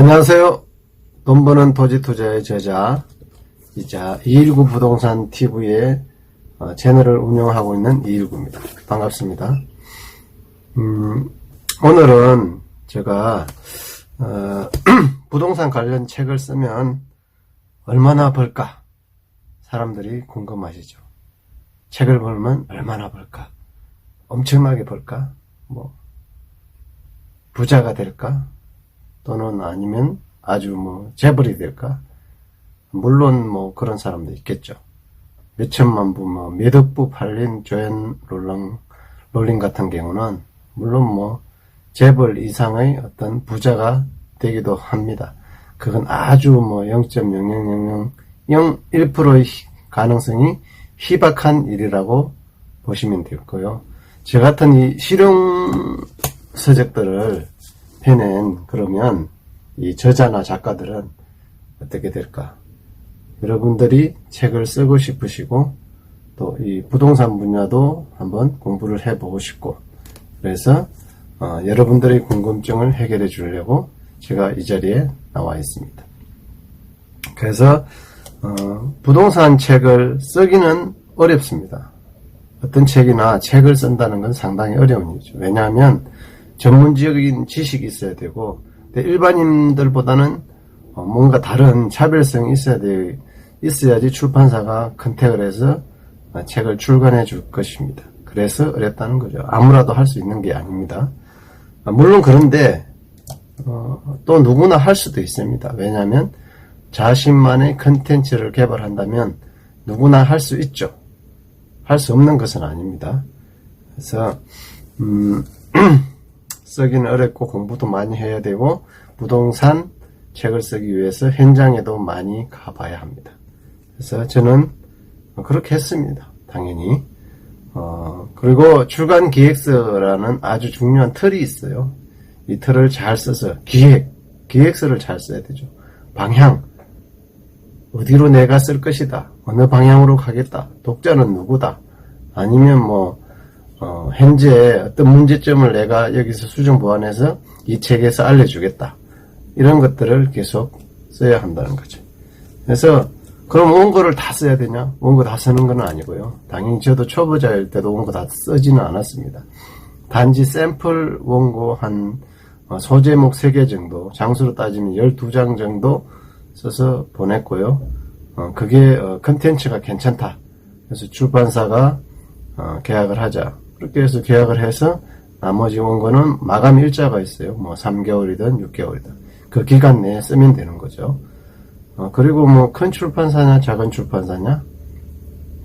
안녕하세요. 돈 버는 토지 투자의 저자이자 219 부동산 TV의 채널을 운영하고 있는 219입니다. 반갑습니다. 오늘은 제가 부동산 관련 책을 쓰면 얼마나 벌까? 사람들이 궁금하시죠. 책을 벌면 얼마나 벌까? 엄청나게 벌까? 부자가 될까? 또는 아니면 아주 재벌이 될까? 물론 그런 사람도 있겠죠. 몇천만 부, 몇 억 부 팔린 조앤 롤링 같은 경우는 물론 재벌 이상의 어떤 부자가 되기도 합니다. 그건 아주 0.00001%의 가능성이 희박한 일이라고 보시면 되고요. 저 같은 이 실용 서적들을 펴낸 그러면 이 저자나 작가들은 어떻게 될까? 여러분들이 책을 쓰고 싶으시고 또 이 부동산 분야도 한번 공부를 해보고 싶고 그래서 여러분들의 궁금증을 해결해 주려고 제가 이 자리에 나와 있습니다. 그래서 부동산 책을 쓰기는 어렵습니다. 어떤 책이나 책을 쓴다는 건 상당히 어려운 일이죠. 왜냐하면 전문적인 지식이 있어야 되고 일반인들보다는 뭔가 다른 차별성이 있어야지 출판사가 컨택을 해서 책을 출간해 줄 것입니다. 그래서 어렵다는 거죠. 아무라도 할 수 있는 게 아닙니다. 물론 그런데 또 누구나 할 수도 있습니다. 왜냐하면 자신만의 컨텐츠를 개발한다면 누구나 할 수 있죠. 할 수 없는 것은 아닙니다. 그래서 쓰기는 어렵고 공부도 많이 해야 되고 부동산 책을 쓰기 위해서 현장에도 많이 가봐야 합니다. 그래서 저는 그렇게 했습니다. 당연히. 그리고 출간 기획서라는 아주 중요한 틀이 있어요. 이 틀을 잘 써서 기획서를 잘 써야 되죠. 방향, 어디로 내가 쓸 것이다. 어느 방향으로 가겠다. 독자는 누구다. 아니면 현재 어떤 문제점을 내가 여기서 수정 보완해서 이 책에서 알려주겠다. 이런 것들을 계속 써야 한다는 거죠. 그래서 그럼 원고를 다 써야 되냐? 원고 다 쓰는 건 아니고요. 당연히 저도 초보자일 때도 원고 다 쓰지는 않았습니다. 단지 샘플 원고 한 소제목 3개 정도, 장수로 따지면 12장 정도 써서 보냈고요. 그게 컨텐츠가 괜찮다. 그래서 출판사가 계약을 하자. 그렇게 해서 계약을 해서 나머지 원고는 마감 일자가 있어요. 3개월이든 6개월이든. 그 기간 내에 쓰면 되는 거죠. 그리고 큰 출판사냐 작은 출판사냐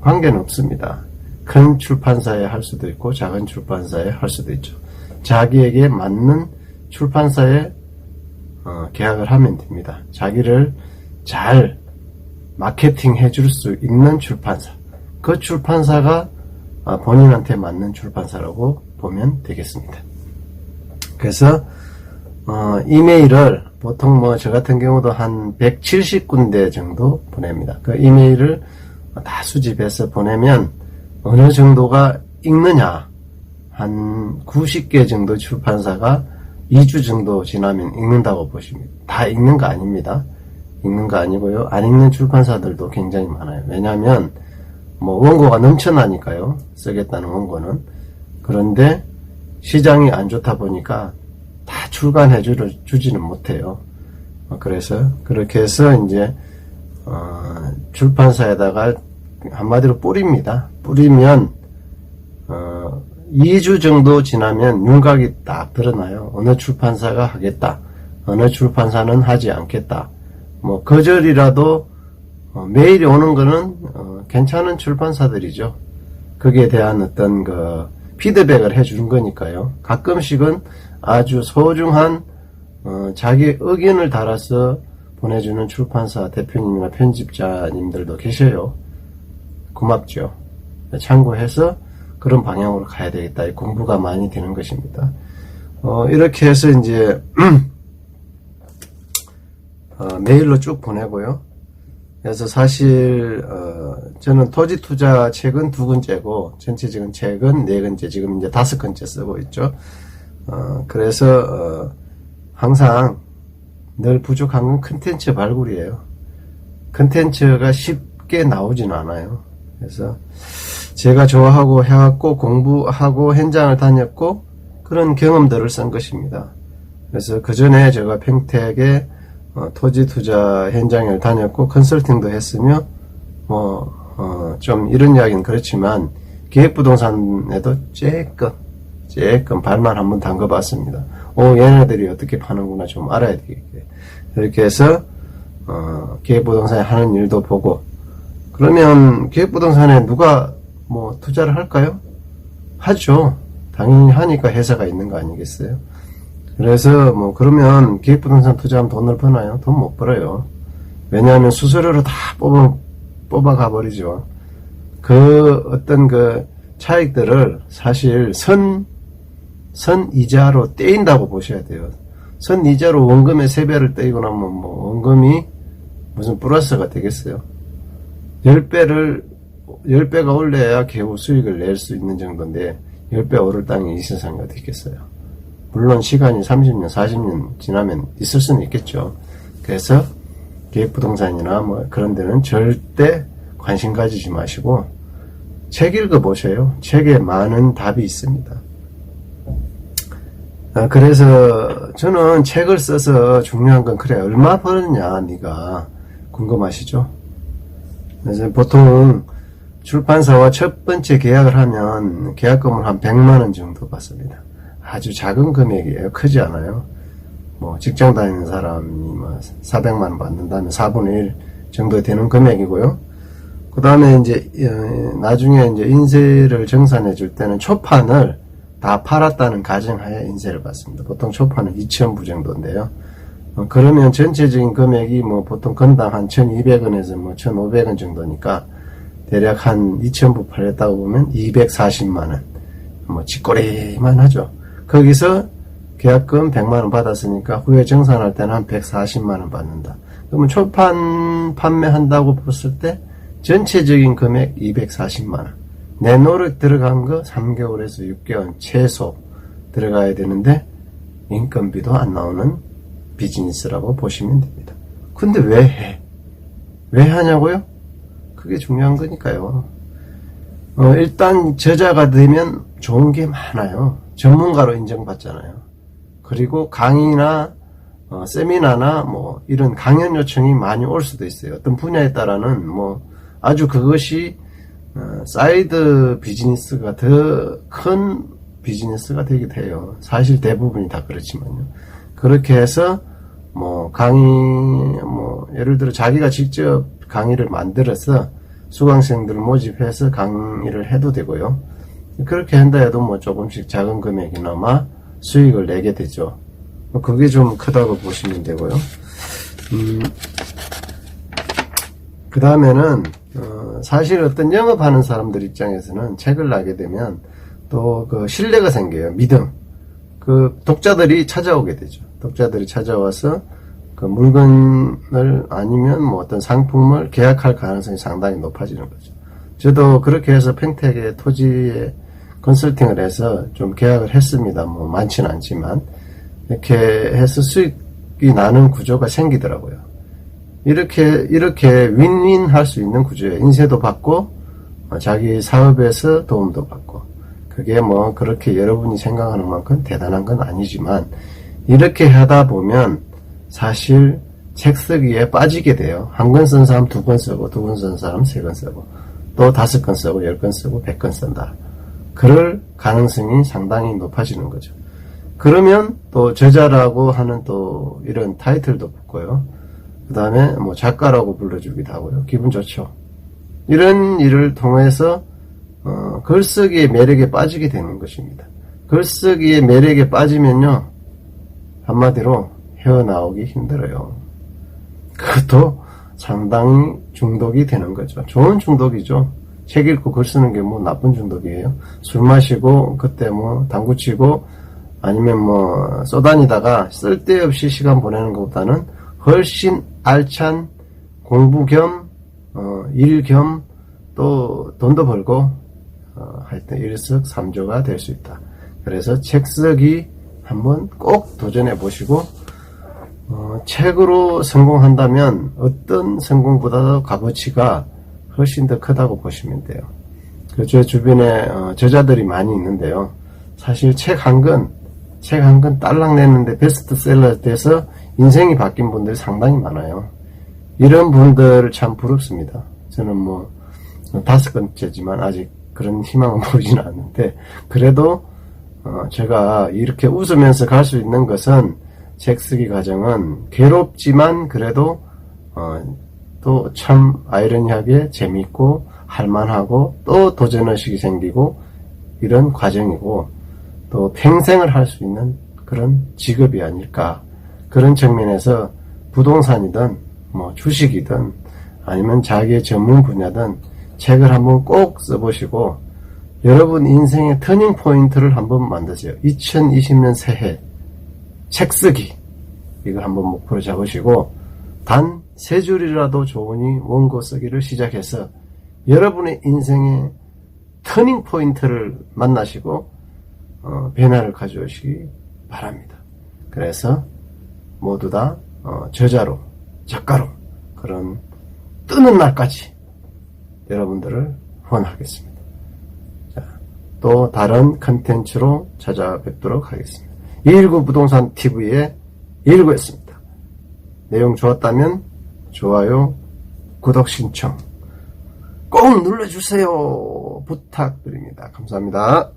관계는 없습니다. 큰 출판사에 할 수도 있고 작은 출판사에 할 수도 있죠. 자기에게 맞는 출판사에 계약을 하면 됩니다. 자기를 잘 마케팅 해줄 수 있는 출판사. 그 출판사가 본인한테 맞는 출판사라고 보면 되겠습니다. 그래서 이메일을 보통 저 같은 경우도 한 170군데 정도 보냅니다. 그 이메일을 다 수집해서 보내면 어느 정도가 읽느냐 한 90개 정도 출판사가 2주 정도 지나면 읽는다고 보십니다. 다 읽는 거 아닙니다. 읽는 거 아니고요. 안 읽는 출판사들도 굉장히 많아요. 왜냐하면 원고가 넘쳐나니까요. 쓰겠다는 원고는. 그런데 시장이 안 좋다 보니까 다 출간해 주지는 못해요. 그래서 그렇게 해서 이제 출판사에다가 한마디로 뿌립니다. 뿌리면 2주 정도 지나면 윤곽이 딱 드러나요. 어느 출판사가 하겠다. 어느 출판사는 하지 않겠다. 거절이라도 메일이 오는 거는 괜찮은 출판사들이죠. 거기에 대한 어떤 피드백을 해주는 거니까요. 가끔씩은 아주 소중한 자기 의견을 달아서 보내주는 출판사 대표님이나 편집자님들도 계셔요. 고맙죠. 참고해서 그런 방향으로 가야 되겠다. 공부가 많이 되는 것입니다. 이렇게 해서 이제 메일로 쭉 보내고요. 그래서 사실 저는 토지 투자 책은 2권째고 전체적인 책은 4권째, 지금 이제 5권째 쓰고 있죠. 그래서 항상 늘 부족한 건 컨텐츠 발굴이에요. 컨텐츠가 쉽게 나오진 않아요. 그래서 제가 좋아하고 해왔고 공부하고 현장을 다녔고 그런 경험들을 쓴 것입니다. 그래서 그 전에 제가 평택에 토지 투자 현장을 다녔고 컨설팅도 했으며 좀 이런 이야기는 그렇지만 기획부동산에도 쬐끔 발만 한번 담궈봤습니다. 얘네들이 어떻게 파는구나 좀 알아야 되겠게. 이렇게 해서 기획부동산에 하는 일도 보고, 그러면 기획부동산에 누가 투자를 할까요? 하죠. 당연히 하니까 회사가 있는 거 아니겠어요? 그래서 그러면 기획부동산 투자하면 돈을 버나요? 돈 못 벌어요. 왜냐하면 수수료로 다 뽑아가 버리죠. 그 어떤 그 차익들을 사실 선이자로 떼인다고 보셔야 돼요. 선이자로 원금의 3배를 떼이고 나면 원금이 무슨 플러스가 되겠어요? 10배가 올려야 겨우 수익을 낼 수 있는 정도인데 10배 오를 땅이 이 세상에 어디 있겠어요? 물론 시간이 30년, 40년 지나면 있을 수는 있겠죠. 그래서 기획부동산이나 그런 데는 절대 관심 가지지 마시고 책 읽어보셔요. 책에 많은 답이 있습니다. 그래서 저는 책을 써서 중요한 건 그래 얼마 벌었냐 네가 궁금하시죠? 그래서 보통 출판사와 첫 번째 계약을 하면 계약금을 한 100만원 정도 받습니다. 아주 작은 금액이에요. 크지 않아요. 직장 다니는 사람이 400만원 받는다면 4분의 1 정도 되는 금액이고요. 그 다음에 이제 나중에 이제 인쇄를 정산해 줄 때는 초판을 다 팔았다는 가정하에 인쇄를 받습니다. 보통 초판은 2,000부 정도인데요. 그러면 전체적인 금액이 보통 건당 한 1,200원에서 1,500원 정도니까 대략 한 2,000부 팔렸다고 보면 240만원. 찌꼬리만 하죠. 거기서 계약금 100만원 받았으니까 후에 정산할 때는 한 140만원 받는다. 그러면 초판 판매한다고 봤을 때 전체적인 금액 240만원. 내 노력 들어간 거 3개월에서 6개월 최소 들어가야 되는데 인건비도 안 나오는 비즈니스라고 보시면 됩니다. 근데 왜 해? 왜 하냐고요? 그게 중요한 거니까요. 일단 저자가 되면 좋은 게 많아요. 전문가로 인정받잖아요. 그리고 강의나 세미나나 이런 강연 요청이 많이 올 수도 있어요. 어떤 분야에 따라는 아주 그것이 사이드 비즈니스가 더 큰 비즈니스가 되기도 해요. 사실 대부분이 다 그렇지만요. 그렇게 해서 강의 예를 들어 자기가 직접 강의를 만들어서 수강생들을 모집해서 강의를 해도 되고요. 그렇게 한다 해도 조금씩 작은 금액이나마 수익을 내게 되죠. 그게 좀 크다고 보시면 되고요. 그 다음에는 사실 어떤 영업하는 사람들 입장에서는 책을 나게 되면 또 그 신뢰가 생겨요. 믿음. 그 독자들이 찾아오게 되죠. 독자들이 찾아와서 그 물건을 아니면 어떤 상품을 계약할 가능성이 상당히 높아지는 거죠. 저도 그렇게 해서 평택의 토지에 컨설팅을 해서 좀 계약을 했습니다. 많지는 않지만 이렇게 해서 수익이 나는 구조가 생기더라고요. 이렇게 윈윈 할 수 있는 구조예요. 인쇄도 받고 자기 사업에서 도움도 받고 그게 그렇게 여러분이 생각하는 만큼 대단한 건 아니지만 이렇게 하다 보면 사실 책 쓰기에 빠지게 돼요. 한 권 쓴 사람 2권 쓰고 2권 쓴 사람 3권 쓰고 또 5권 쓰고 10권 쓰고 100권 쓴다. 그럴 가능성이 상당히 높아지는 거죠. 그러면 또 저자라고 하는 또 이런 타이틀도 붙고요. 그 다음에 작가라고 불러주기도 하고요. 기분 좋죠. 이런 일을 통해서 글쓰기의 매력에 빠지게 되는 것입니다. 글쓰기의 매력에 빠지면요 한마디로 헤어나오기 힘들어요. 그것도 상당히 중독이 되는 거죠. 좋은 중독이죠. 책 읽고 글 쓰는 게 나쁜 중독이에요. 술 마시고 그때 당구치고 아니면 쏘다니다가 쓸데없이 시간 보내는 것보다는 훨씬 알찬 공부 겸 일 겸 또 돈도 벌고 하여튼 일석삼조가 될 수 있다. 그래서 책 쓰기 한번 꼭 도전해 보시고 책으로 성공한다면 어떤 성공보다도 값어치가 훨씬 더 크다고 보시면 돼요. 제 주변에 저자들이 많이 있는데요. 사실 책 한 권 딸랑 냈는데 베스트셀러 돼서 인생이 바뀐 분들이 상당히 많아요. 이런 분들 참 부럽습니다. 저는 5권째지만 아직 그런 희망은 보이지는 않는데, 그래도 제가 이렇게 웃으면서 갈 수 있는 것은 책 쓰기 과정은 괴롭지만 그래도 또 참 아이러니하게 재밌고 할만하고 또 도전의식이 생기고 이런 과정이고, 또 평생을 할 수 있는 그런 직업이 아닐까. 그런 측면에서 부동산이든 주식이든 아니면 자기의 전문 분야든 책을 한번 꼭 써보시고 여러분 인생의 터닝 포인트를 한번 만드세요. 2020년 새해 책 쓰기, 이걸 한번 목표로 잡으시고 단 3줄이라도 좋으니 원고 쓰기를 시작해서 여러분의 인생의 터닝 포인트를 만나시고 변화를 가져오시기 바랍니다. 그래서 모두 다 저자로, 작가로 그런 뜨는 날까지 여러분들을 후원하겠습니다. 자, 또 다른 컨텐츠로 찾아뵙도록 하겠습니다. 219 부동산 TV의 219였습니다. 내용 좋았다면 좋아요, 구독 신청 꼭 눌러주세요. 부탁드립니다. 감사합니다.